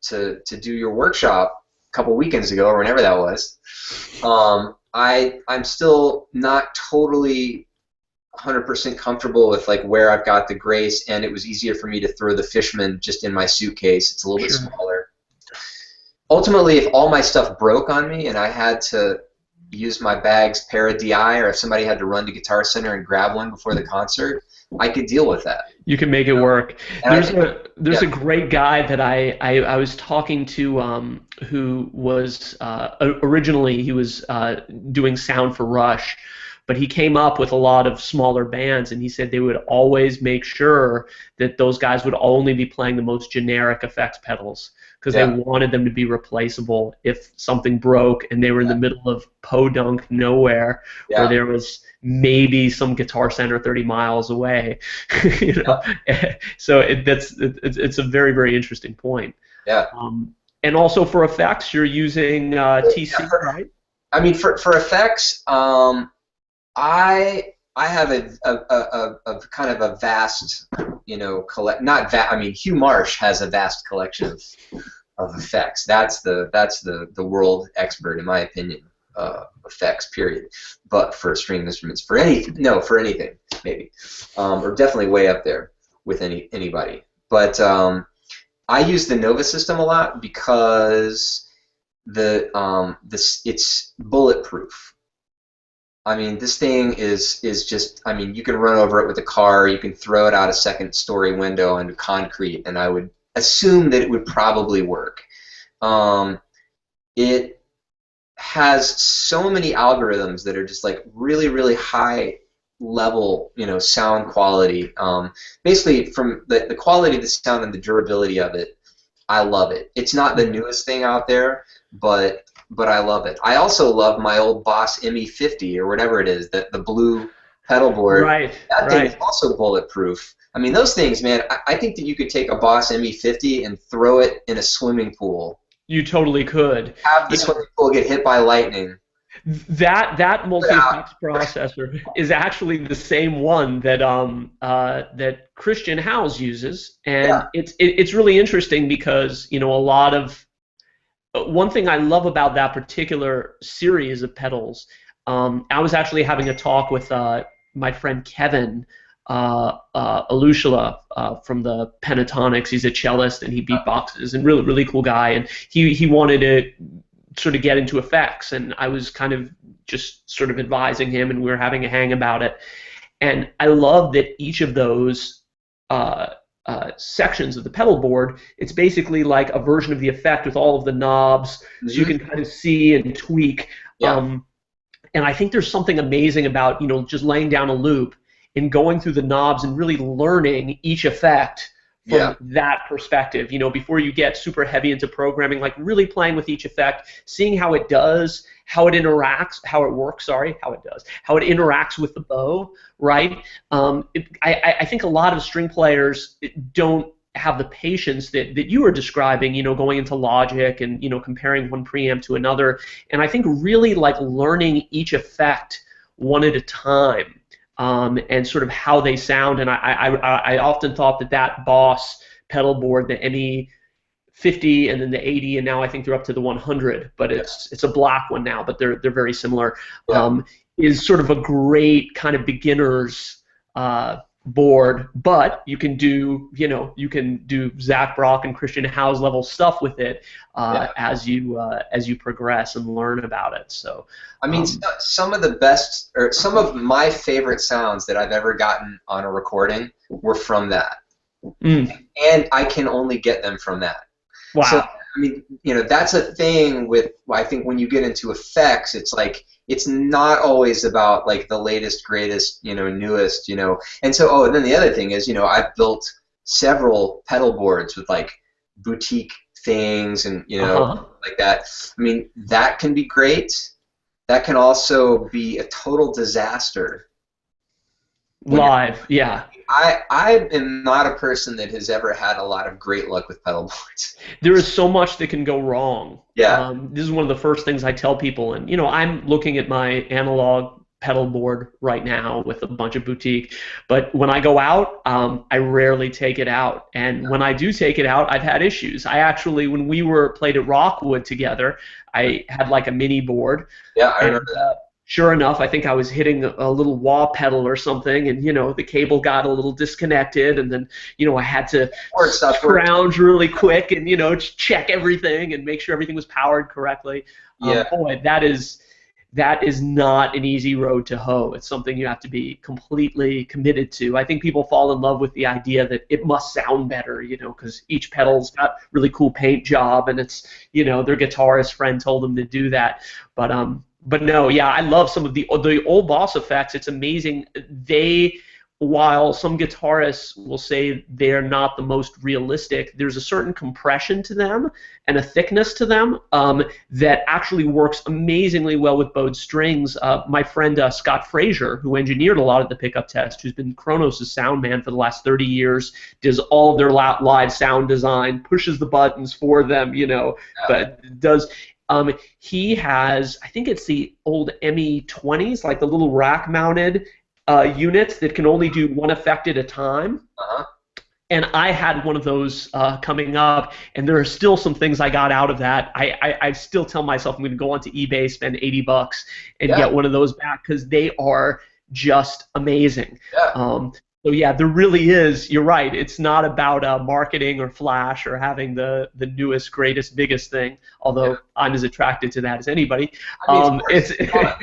to do your workshop a couple weekends ago, or whenever that was, I'm still not totally 100% comfortable with like where I've got the Grace, and it was easier for me to throw the Fishman just in my suitcase. It's a little bit smaller. Ultimately, if all my stuff broke on me and I had to use my bag's pair of DI, or if somebody had to run to Guitar Center and grab one before the concert, I could deal with that. You can make it work. There's a great guy that I was talking to who was originally he was doing sound for Rush, but he came up with a lot of smaller bands, and he said they would always make sure that those guys would only be playing the most generic effects pedals, because they wanted them to be replaceable if something broke and they were in the middle of podunk nowhere, where there was maybe some Guitar Center 30 miles away. So it's a very, very interesting point. Yeah. And also for effects, you're using TC, right? I mean, for effects, I have a kind of a vast, I mean, Hugh Marsh has a vast collection of effects. That's the world expert, in my opinion. effects, period. But for string instruments, for anything, maybe, or definitely way up there with anybody. But I use the Nova system a lot because it's bulletproof. I mean, this thing is just, I mean, you can run over it with a car, you can throw it out a second-story window into concrete, and I would assume that it would probably work. It has so many algorithms that are just like really, really high level, sound quality. Basically, from the quality of the sound and the durability of it, I love it. It's not the newest thing out there, but I love it. I also love my old Boss ME50 or whatever it is, the blue pedal board. Right. That thing is also bulletproof. I mean, those things, man, I think that you could take a Boss ME50 and throw it in a swimming pool. You totally could. Have the swimming pool get hit by lightning. That multi-effects processor is actually the same one that that Christian Howes uses, and it's really interesting because a lot of one thing I love about that particular series of pedals. I was actually having a talk with my friend Kevin Alushila from the Pentatonics. He's a cellist and he beatboxes, and really cool guy. And he wanted to sort of get into effects, and I was kind of just sort of advising him, and we were having a hang about it. And I love that each of those sections of the pedal board, it's basically like a version of the effect with all of the knobs, so you can kind of see and tweak. And I think there's something amazing about just laying down a loop and going through the knobs and really learning each effect from that perspective. Before you get super heavy into programming, like really playing with each effect, seeing how it does, how it interacts, how it interacts with the bow, right? I think a lot of string players don't have the patience that you were describing, going into Logic and, comparing one preamp to another. And I think really like learning each effect one at a time. And sort of how they sound, and I often thought that Boss pedal board, the ME50 and then the 80, and now I think they're up to the 100, but it's a black one now, but they're very similar. Is sort of a great kind of beginner's board, but you can do Zach Brock and Christian Howes level stuff with it as you progress and learn about it. So I mean, some of the best, or some of my favorite sounds that I've ever gotten on a recording were from that, and I can only get them from that. Wow. So, I mean, that's a thing with, I think when you get into effects, it's like, it's not always about like the latest, greatest, newest, and so, and then the other thing is, I've built several pedal boards with like boutique things and, like that. I mean, that can be great. That can also be a total disaster. Live, I am not a person that has ever had a lot of great luck with pedal boards. There is so much that can go wrong. Yeah. This is one of the first things I tell people, and I'm looking at my analog pedal board right now with a bunch of boutique, but when I go out, I rarely take it out, and when I do take it out, I've had issues. I actually, when we played at Rockwood together, I had like a mini board. Yeah, I remember that. Sure enough, I think I was hitting a little wah pedal or something, and the cable got a little disconnected, and then I had to scrounge really quick and check everything and make sure everything was powered correctly. Boy, that is not an easy road to hoe. It's something you have to be completely committed to. I think people fall in love with the idea that it must sound better, because each pedal's got really cool paint job, and it's their guitarist friend told them to do that, But no, I love some of the old Boss effects. It's amazing. While some guitarists will say they're not the most realistic, there's a certain compression to them and a thickness to them that actually works amazingly well with bowed strings. My friend Scott Frazier, who engineered a lot of the Pickup Test, who's been Kronos' sound man for the last 30 years, does all of their live sound design, pushes the buttons for them, but does... he has, I think it's the old ME20s, like the little rack-mounted units that can only do one effect at a time. and I had one of those coming up, and there are still some things I got out of that. I still tell myself I'm going to go onto eBay, spend $80, and Yeah, get one of those back because they are just amazing. yeah, Um, so yeah, there really is. You're right. It's not about marketing or flash or having the newest, greatest, biggest thing. yeah. Although I'm as attracted to that as anybody. I mean, of course, It's it's fun.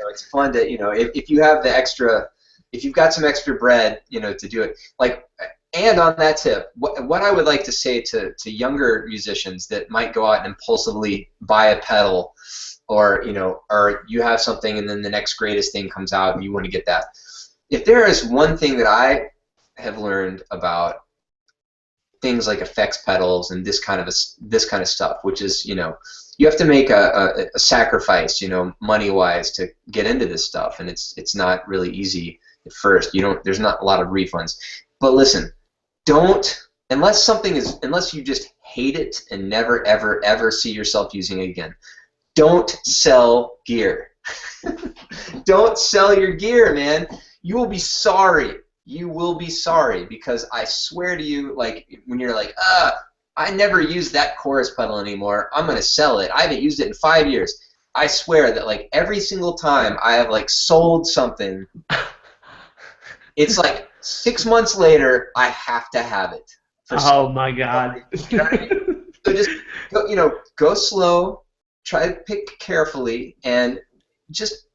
It's fun to, if you have the extra, if you've got some extra bread, to do it. Like, and on that tip, what I would like to say to younger musicians that might go out and impulsively buy a pedal, or or you have something and then the next greatest thing comes out and you want to get that. If there is one thing that I have learned about things like effects pedals and this kind of stuff, which is you have to make a sacrifice, money wise, to get into this stuff, and it's not really easy at first. There's not a lot of refunds. But listen, don't unless you just hate it and never ever ever see yourself using it again. Don't sell gear. Don't sell your gear, man. You will be sorry. You will be sorry, because I swear to you, like, when you're like, I never use that chorus pedal anymore, I'm going to sell it. I haven't used it in 5 years. I swear that, like, every single time I have, like, sold something, it's like 6 months later, I have to have it. Oh my God. You know what I mean? So just, go slow, try to pick carefully, and just,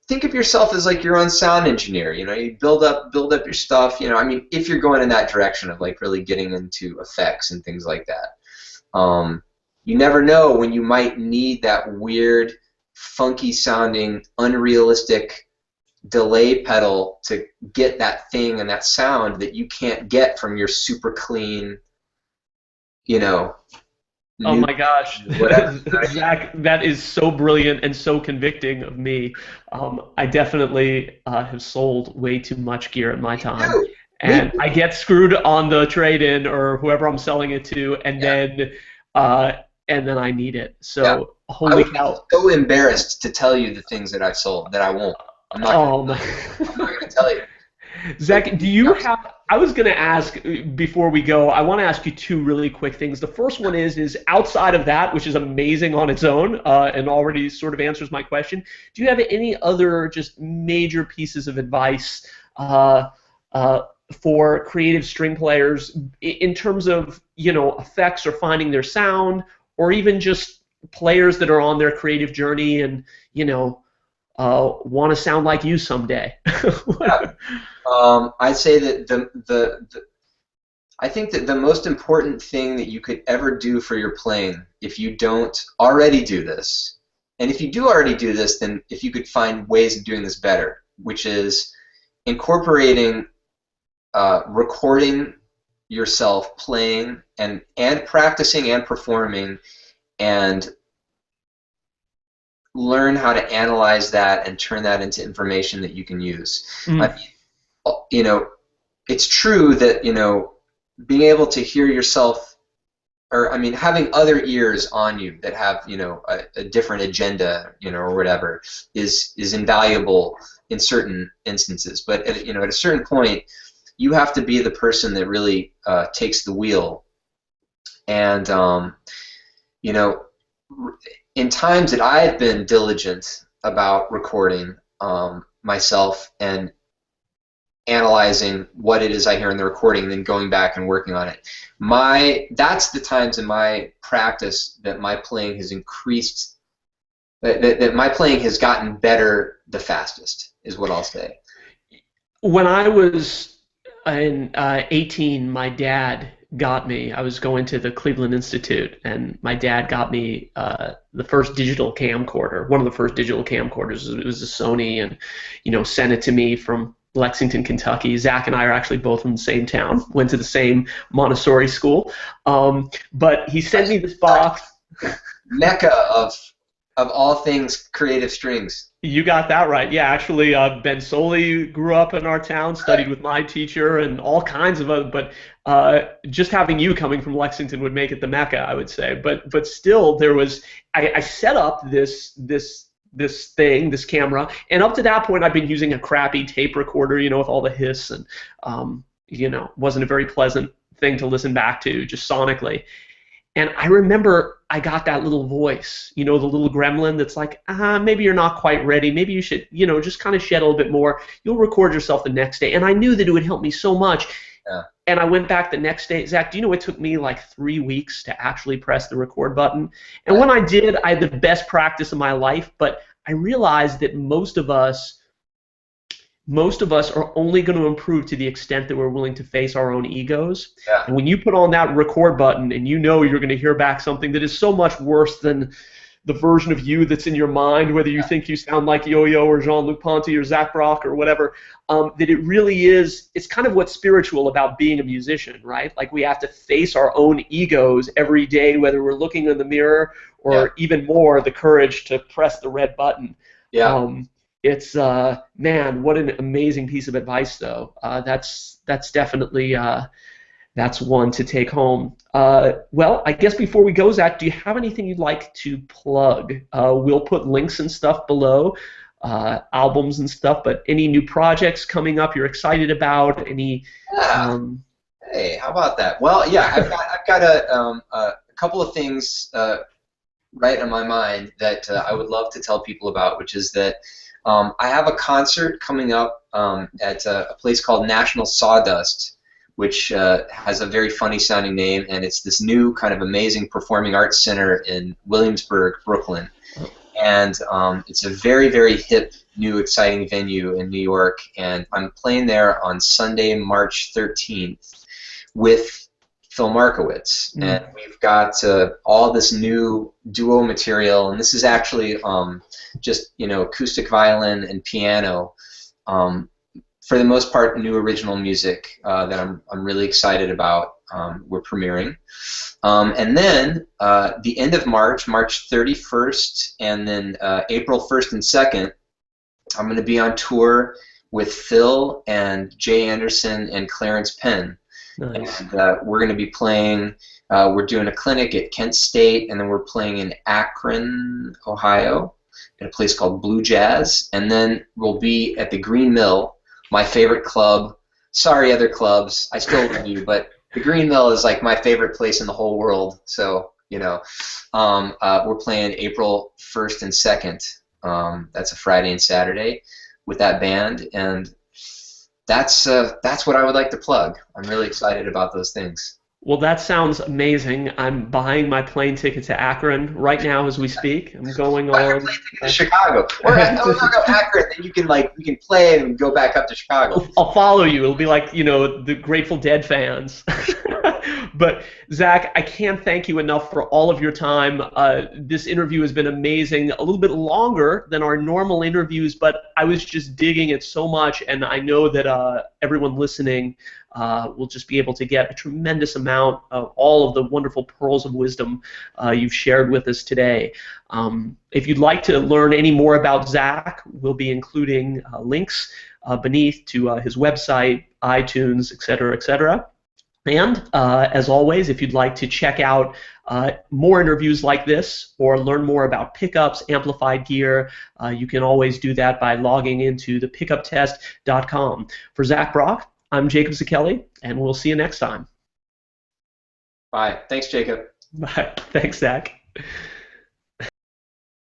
think of yourself as like your own sound engineer. You build up your stuff. I mean, if you're going in that direction of like really getting into effects and things like that, you never know when you might need that weird, funky sounding, unrealistic delay pedal to get that thing and that sound that you can't get from your super clean, Oh new my gosh, whatever. Zach, that is so brilliant and so convicting of me. I definitely have sold way too much gear in my Me time, too. Me and too. I get screwed on the trade-in or whoever I'm selling it to, Yeah. uh, and then I need it. Yeah. So I holy would be cow! so embarrassed to tell you the things that I've sold that I won't. I'm not gonna. Oh my. I'm not gonna tell you. But Zach, do you have? I was going to ask before we go. I want to ask you two really quick things. The first one is outside of that, which is amazing on its own, and already sort of answers my question. Do you have any other just major pieces of advice uh, uh, for creative string players in terms of effects or finding their sound, or even just players that are on their creative journey and want to sound like you someday? Yeah. I'd say that I think that the most important thing that you could ever do for your playing, if you don't already do this, and if you do already do this, then if you could find ways of doing this better, which is incorporating recording yourself playing and practicing and performing, and learn how to analyze that and turn that into information that you can use. I Mm. mean, it's true that being able to hear yourself, or I mean having other ears on you that have a different agenda, or whatever, is invaluable in certain instances. But at a certain point, you have to be the person that really takes the wheel. And you know in times that I've been diligent about recording myself and analyzing what it is I hear in the recording, and then going back and working on it. That's the times in my practice that my playing has increased, that my playing has gotten better the fastest, is what I'll say. When I was 18, my dad got me. I was going to the Cleveland Institute, and my dad got me the first digital camcorder, one of the first digital camcorders. It was a Sony, and sent it to me from Lexington, Kentucky. Zach and I are actually both from the same town. Went to the same Montessori school, but he sent me this box. Mecca of all things creative strings. You got that right. Yeah, actually, Ben Soley grew up in our town, studied with my teacher, and all kinds of other. But just having you coming from Lexington would make it the Mecca, I would say. But still, there was. I set up this thing, this camera, and up to that point, I've been using a crappy tape recorder, with all the hiss and wasn't a very pleasant thing to listen back to, just sonically. And I remember I got that little voice, the little gremlin that's like, maybe you're not quite ready. Maybe you should, just kind of shed a little bit more. You'll record yourself the next day. And I knew that it would help me so much. Yeah. And I went back the next day. Zach, do you know it took me like 3 weeks to actually press the record button? And when I did, I had the best practice of my life. But I realized that most of us are only going to improve to the extent that we're willing to face our own egos. Yeah. And when you put on that record button and you're going to hear back something that is so much worse than the version of you that's in your mind, whether you think you sound like Yo-Yo or Jean-Luc Ponty or Zach Brock or whatever, that it really is, it's kind of what's spiritual about being a musician, right? Like we have to face our own egos every day, whether we're looking in the mirror or even more, the courage to press the red button. Yeah. It's man, what an amazing piece of advice, though. That's definitely that's one to take home. Well, I guess before we go, Zach, do you have anything you'd like to plug? We'll put links and stuff below, albums and stuff. But any new projects coming up you're excited about? Any? Hey, how about that? Well, yeah, I've got a couple of things right on my mind that I would love to tell people about, which is that. I have a concert coming up at a place called National Sawdust, which has a very funny sounding name, and it's this new kind of amazing performing arts center in Williamsburg, Brooklyn. And it's a very, very hip, new, exciting venue in New York, and I'm playing there on Sunday, March 13th with Phil Markowitz. And we've got all this new duo material, and this is actually just acoustic violin and piano, for the most part new original music that I'm really excited about. We're premiering, and then the end of March 31st, and then April 1st and 2nd, I'm going to be on tour with Phil and Jay Anderson and Clarence Penn. Nice. And we're going to be playing. We're doing a clinic at Kent State, and then we're playing in Akron, Ohio, at a place called Blue Jazz, and then we'll be at the Green Mill, my favorite club. Sorry, other clubs, I still love you, but the Green Mill is like my favorite place in the whole world. So we're playing April 1st and 2nd. That's a Friday and Saturday with that band, and that's what I would like to plug. I'm really excited about those things. Well, that sounds amazing. I'm buying my plane ticket to Akron right now as we speak. I'm going on. Plane ticket to Chicago. Or no, Akron. Then you can play and go back up to Chicago. I'll follow you. It'll be like the Grateful Dead fans. But Zach, I can't thank you enough for all of your time. This interview has been amazing. A little bit longer than our normal interviews, but I was just digging it so much, and I know that everyone listening will just be able to get a tremendous amount of all of the wonderful pearls of wisdom you've shared with us today. If you'd like to learn any more about Zach, we'll be including links beneath to his website, iTunes, etc., etc. And as always, if you'd like to check out more interviews like this or learn more about pickups, amplified gear, you can always do that by logging into the pickuptest.com. For Zach Brock, I'm Jacob Sekeli, and we'll see you next time. Bye. Thanks, Jacob. Bye. Thanks, Zach.